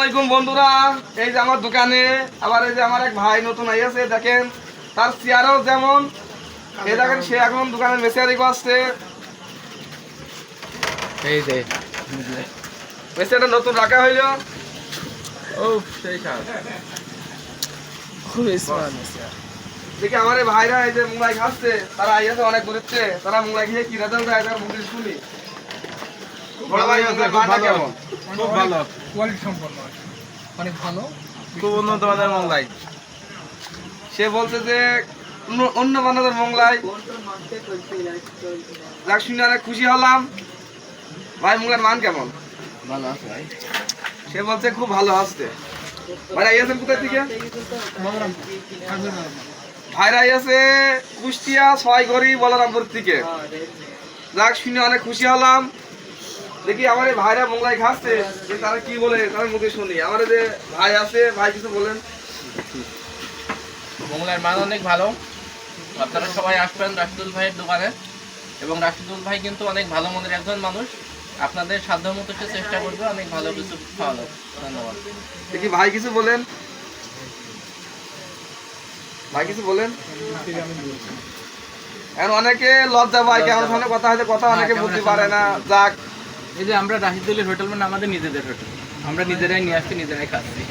আলাইকুম বন্ধুরা, এই যে আমার দোকানে আবার এই যে আমার এক ভাই নতুন আইয়াছে, দেখেন তার চেয়ারও যেমন, এই দেখেন সে এখন দোকানে মেসিয়ারি করছে। এই যে মেসিয়ারটা নতুন রাখা হইলো। ও সেই কাজ খুব স্মার্ট দেখি আমার এই ভাইরা এই যে মোবাইল খাচ্ছে, তারা আইয়াছে অনেক দূরেতে, তারা মোবাইল খেয়ে কি রেজাল্ট দেয় তার মুখে শুনি। বড় ভাই কেমন? খুব ভালো, কোয়ালিটি সম্পন্ন অনেক ভালো, খুব উন্নত মানের মোগলাই। সে বলছে যে অন্য বানাদের মোগলাই, যাক শুনে অনেক খুশি হলাম। ভাই মোগলার মান কেমন? ভালো আছে ভাই। সে বলছে খুব ভালো আসছে। ভাইরা আইয়াছেন কোথায় থেকে? ভাইরা আইয়াছে কুষ্টিয়া ছয়গড়ি বলরামপুর থেকে। যাক শুনে অনেক খুশি হলাম। দেখি আমার এই ভাইরা মোগলাই খাচ্ছে, যে তারা কি বলে তার মুখে শুনি। আমার এই যে ভাই আছে, ভাই কিছু বলেন। মোগলাইয়ের মান অনেক ভালো। আপনারা সবাই আসবেন রাশিদুল ভাইয়ের দোকানে, এবং রাশিদুল ভাই কিন্তু অনেক ভালো মনের একজন মানুষ। আপনাদের সাধ্য মতো সে চেষ্টা করবে অনেক ভালো কিছু খাওয়ানো। ধন্যবাদ। দেখি ভাই কিছু বলেন, ভাই কিছু বলেন। এখন অনেকে লজ্জা পায়, কেমন ধরনের কথা হয়তো কথা অনেকে বুঝতে পারে না। যাক, এই যে আমরা রাশিদুলের হোটেল মানে আমাদের নিজেদের হোটেল, আমরা নিজেরাই নিয়ে আসছি, নিজেরাই খাচ্ছি।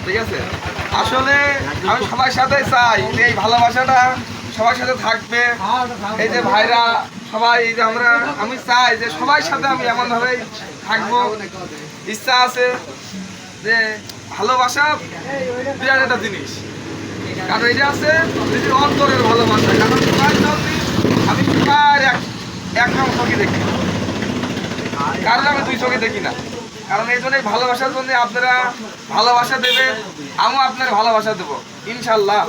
ঠিক আছে। আসলে আমি সবার সাথে চাই যে এই ভালোবাসাটা সবার সাথে থাকবে। এই যে ভাইরা সবাই, এই যে আমি চাই যে সবার সাথে আমি এমন ভাবেই থাকবো। ইচ্ছা আছে যে ভালোবাসা বিরাট একটা জিনিস, কারণ এটা আছে নিজের অন্তরের ভালোবাসা। কারণ সবার জন্য আমি সবার এক নাম চোখে দেখি, কারণ আমি দুই চোখে দেখি না। কারণ এই জন্য ভালোবাসার জন্য আপনারা ভালোবাসা দেবেন, আমিও আপনার ভালোবাসা দেবো ইনশাল্লাহ।